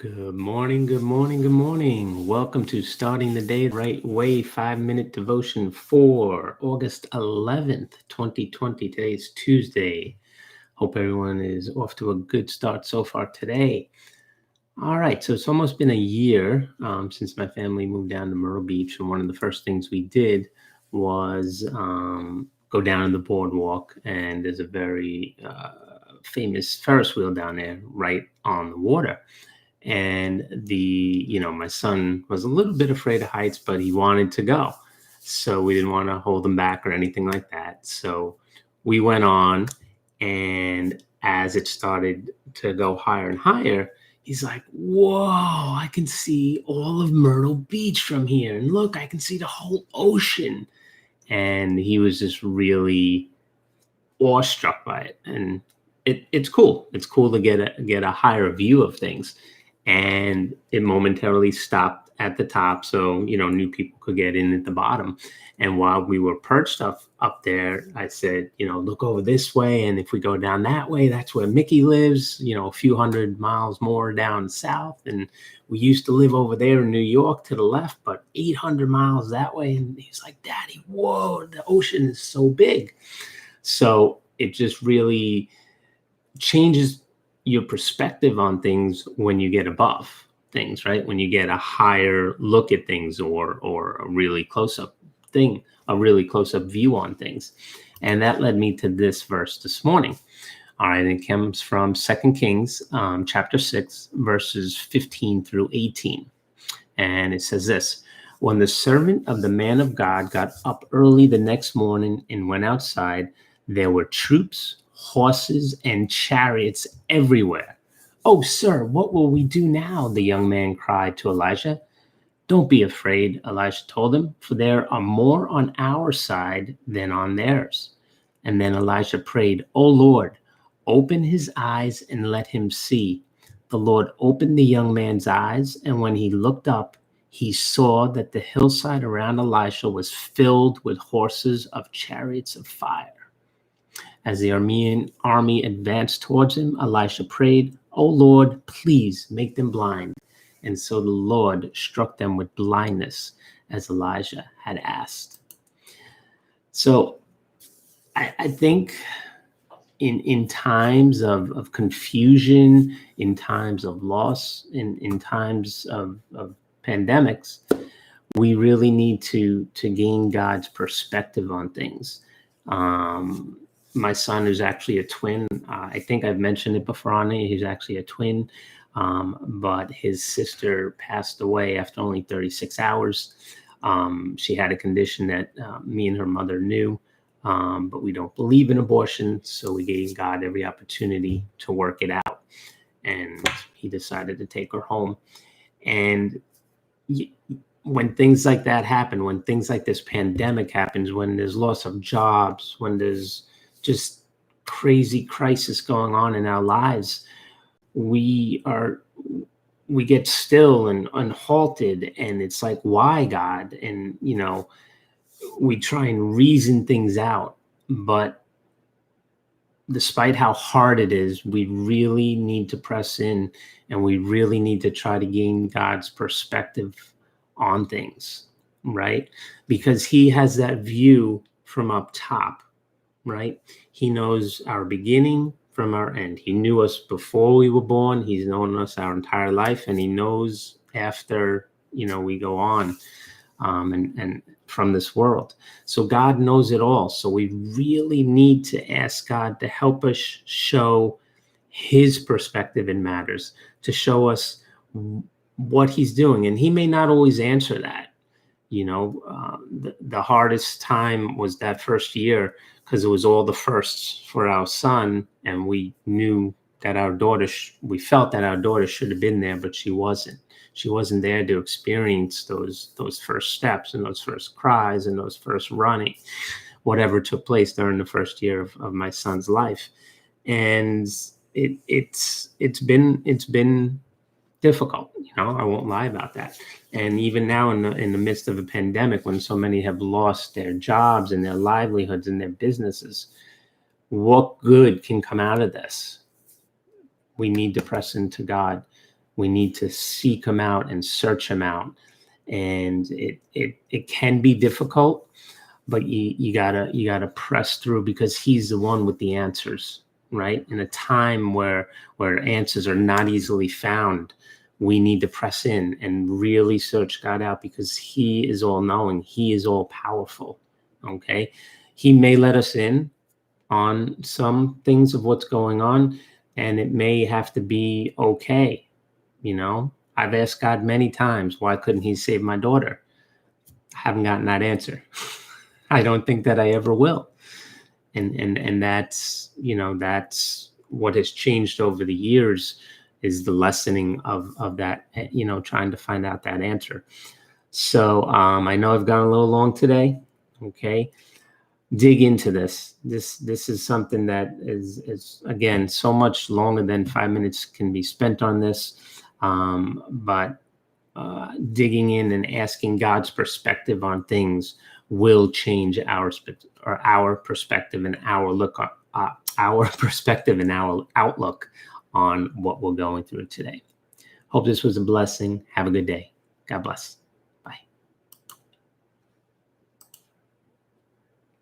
Good morning, good morning, good morning. Welcome to Starting the Day the Right Way 5-minute devotion for August 11th, 2020. Today's Tuesday. Hope everyone is off to a good start so far today. All right, so it's almost been a year since my family moved down to Myrtle Beach, and one of the first things we did was go down to the boardwalk, and there's a very famous Ferris wheel down there right on the water. And my son was a little bit afraid of heights, but he wanted to go. So we didn't want to hold him back or anything like that. So we went on, and as it started to go higher and higher, he's like, whoa, I can see all of Myrtle Beach from here. And look, I can see the whole ocean. And he was just really awestruck by it. And it's cool. It's cool to get a higher view of things. And it momentarily stopped at the top, so new people could get in at the bottom. And while we were perched up there, I said, look over this way, and if we go down that way, that's where Mickey lives, a few hundred miles more down south. And we used to live over there in New York to the left, but 800 miles that way. And he's like, Daddy, whoa, the ocean is so big. So it just really changes your perspective on things when you get above things, right? When you get a higher look at things, or a really close-up view on things. And that led me to this verse this morning. All right, and it comes from 2 Kings chapter 6, verses 15 through 18. And it says this: when the servant of the man of God got up early the next morning and went outside, there were troops, horses, and chariots everywhere. Oh, sir, what will we do now? The young man cried to Elijah. Don't be afraid, Elisha told him, for there are more on our side than on theirs. And then Elijah prayed, O Lord, open his eyes and let him see. The Lord opened the young man's eyes, and when he looked up, he saw that the hillside around Elisha was filled with horses of chariots of fire. As the Aramean army advanced towards him, Elisha prayed, O Lord, please make them blind. And so the Lord struck them with blindness, as Elijah had asked. So I think in times of confusion, in times of loss, in times of pandemics, we really need to gain God's perspective on things. My son is actually a twin. I think I've mentioned it before on it. He's actually a twin, but his sister passed away after only 36 hours. She had a condition that me and her mother knew, but we don't believe in abortion, so we gave God every opportunity to work it out. And he decided to take her home. And when things like that happen, when things like this pandemic happens, when there's loss of jobs, when there's just crazy crisis going on in our lives, we get still and halted, and it's like, why, God? And we try and reason things out, but despite how hard it is, we really need to press in, and we really need to try to gain God's perspective on things, right? Because he has that view from up top, right? He knows our beginning from our end. He knew us before we were born. He's known us our entire life, and he knows after, we go on and from this world. So God knows it all. So we really need to ask God to help us show his perspective in matters, to show us what he's doing. And he may not always answer that. The hardest time was that first year, because it was all the firsts for our son, and we knew that our daughter, we felt that our daughter should have been there, but she wasn't. She wasn't there to experience those first steps and those first cries and those first running, whatever took place during the first year of my son's life. And it's been difficult. I won't lie about that. And even now in the midst of a pandemic, when so many have lost their jobs and their livelihoods and their businesses, what good can come out of this? We need to press into God. We need to seek him out and search him out. And it can be difficult, but you gotta press through, because he's the one with the answers, right? In a time where answers are not easily found, we need to press in and really search God out, because he is all knowing. He is all powerful. Okay. He may let us in on some things of what's going on, and it may have to be okay. I've asked God many times, why couldn't he save my daughter? I haven't gotten that answer. I don't think that I ever will. And that's, that's what has changed over the years, is the lessening of that, trying to find out that answer. So I know I've gone a little long today. Okay. Dig into this. This is something that is again, so much longer than 5 minutes can be spent on this. But digging in and asking God's perspective on things will change our perspective and our perspective and our outlook on what we're going through today. Hope this was a blessing. Have a good day. God bless.